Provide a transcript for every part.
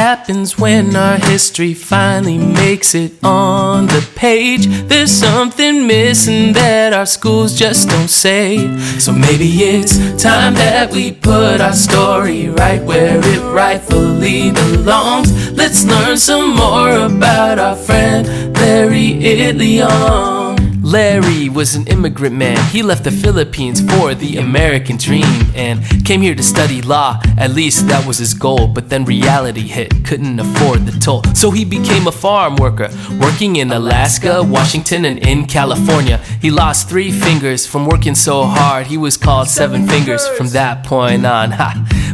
happens when our history finally makes it on the page? There's something missing that our schools just don't say. So maybe it's time that we put our story right where it rightfully belongs. Let's learn some more about our friend Larry Itliong. Larry was an immigrant man. He left the Philippines for the American dream and came here to study law. At least that was his goal, but then reality hit, couldn't afford the toll. So he became a farm worker, working in Alaska, Washington, and in California. He lost 3 fingers from working so hard. He was called 7 Fingers from that point on.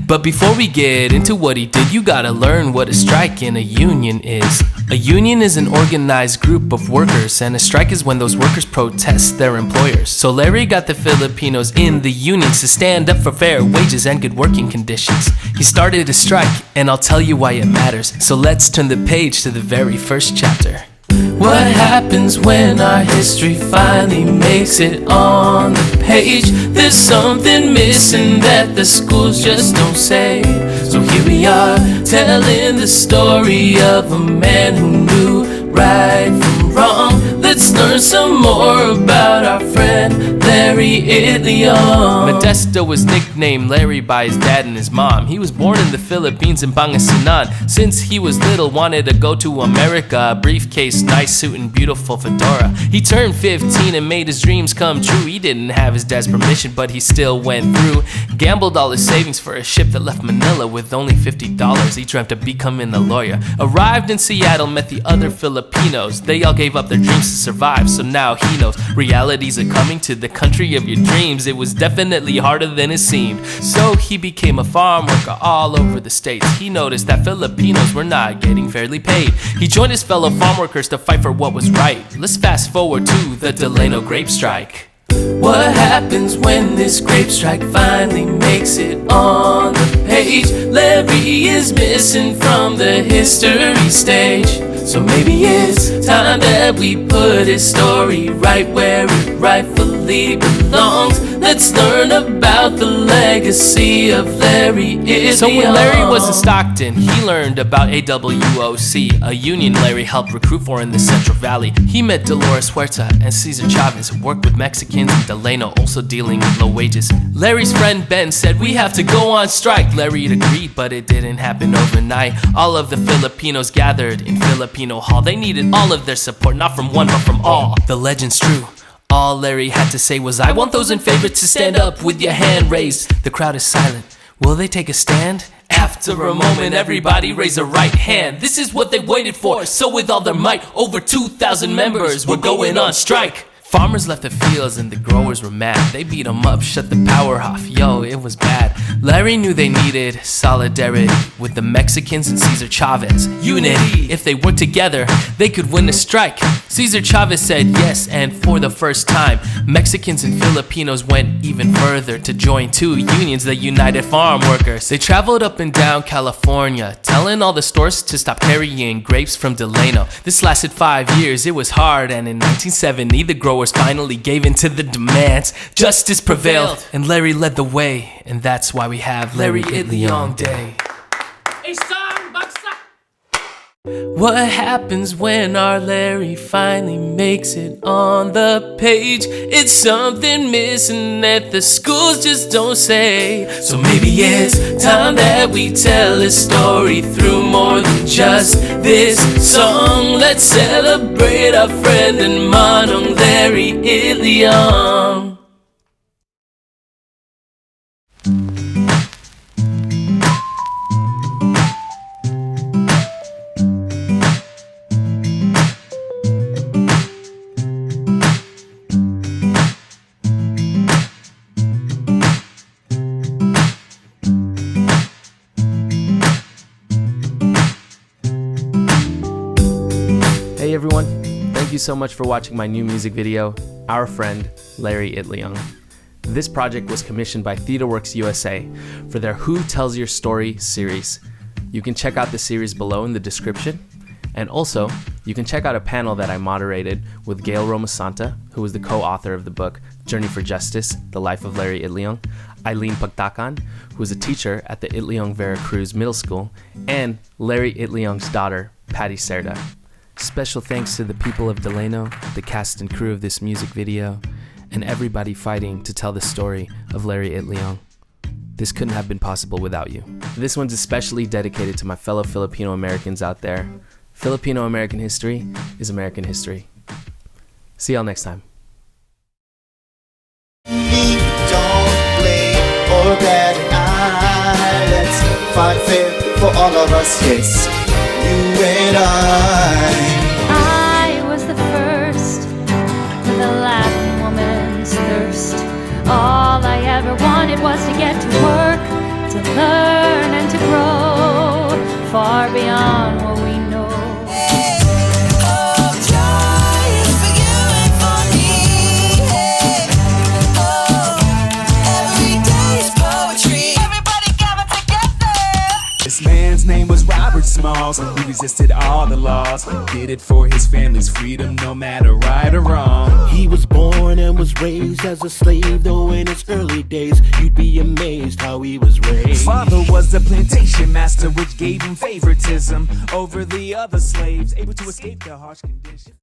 But before we get into what he did, you gotta learn what a strike and a union is. A union is an organized group of workers, and a strike is when those workers protest their employers. So Larry got the Filipinos in the unions to stand up for fair wages and good working conditions. He started a strike, and I'll tell you why it matters. So let's turn the page to the very first chapter. What happens when our history finally makes it on the page? There's something missing that the schools just don't say. So here we are, telling the story of a man who knew right from wrong. Let's learn some more about our friend Larry Itliong. Modesto was nicknamed Larry by his dad and his mom. He was born in the Philippines in Pangasinan. Since he was little, wanted to go to America. A briefcase, nice suit, and beautiful fedora. He turned 15 and made his dreams come true. He didn't have his dad's permission, but he still went through. Gambled all his savings for a ship that left Manila with only $50. He dreamt of becoming a lawyer. Arrived in Seattle, met the other Filipinos. They all gave up their dreams to survive, so now he knows realities are coming to the country of your dreams. It was definitely harder than it seemed. So he became a farm worker all over the states. He noticed that Filipinos were not getting fairly paid. He joined his fellow farm workers to fight for what was right. Let's fast forward to the Delano grape strike. What happens when this grape strike finally makes it on the page? Larry is missing from the history stage. So maybe it's time that we put his story right where it rightfully belongs. Let's learn about the legacy of Larry Itliong. So when Larry was in Stockton, he learned about AWOC, a union Larry helped recruit for in the Central Valley. He met Dolores Huerta and Cesar Chavez, worked with Mexicans in Delano, also dealing with low wages. Larry's friend Ben said, "We have to go on strike." Larry agreed, but it didn't happen overnight. All of the Filipinos gathered in Filipino Hall. They needed all of their support, not from one, but from all. The legend's true. All Larry had to say was, "I want those in favor to stand up with your hand raised." The crowd is silent. Will they take a stand? After a moment, everybody raised a right hand. This is what they waited for. So with all their might, over 2,000 members were going on strike. Farmers left the fields and the growers were mad. They beat them up, shut the power off. Yo, it was bad. Larry knew they needed solidarity with the Mexicans and Cesar Chavez. Unity. If they worked together, they could win the strike. Cesar Chavez said yes, and for the first time, Mexicans and Filipinos went even further to join 2 unions, the United Farm Workers. They traveled up and down California, telling all the stores to stop carrying grapes from Delano. This lasted 5 years. It was hard, and in 1970, the growers finally gave in to the demands. Justice prevailed, and Larry led the way, and that's why we have Larry Itliong Day. What happens when our Larry finally makes it on the page? It's something missing that the schools just don't say. So maybe it's time that we tell his story through more than just this song. Let's celebrate our friend and Manong Larry Itliong. Hey everyone, thank you so much for watching my new music video, Our Friend, Larry Itliong. This project was commissioned by TheaterWorksUSA for their Who Tells Your Story series. You can check out the series below in the description. And also, you can check out a panel that I moderated with Gayle Romasanta, who was the co-author of the book Journey for Justice, The Life of Larry Itliong, Eileen Pagtakan, who is a teacher at the Itliong Veracruz Middle School, and Larry Itliong's daughter, Patty Cerda. Special thanks to the people of Delano, the cast and crew of this music video, and everybody fighting to tell the story of Larry Itliong. This couldn't have been possible without you. This one's especially dedicated to my fellow Filipino Americans out there. Filipino American history is American history. See y'all next time. Or bad eye. Let's fight fair for all of us, yes, you and I was the first with a Latin woman's thirst. All I ever wanted was to get to work, to learn and to grow far beyond what we know. This man's name was Robert Smalls. He resisted all the laws, did it for his family's freedom, no matter right or wrong. He was born and was raised as a slave, though in his early days you'd be amazed how he was raised. Father was a plantation master, which gave him favoritism over the other slaves, able to escape the harsh conditions.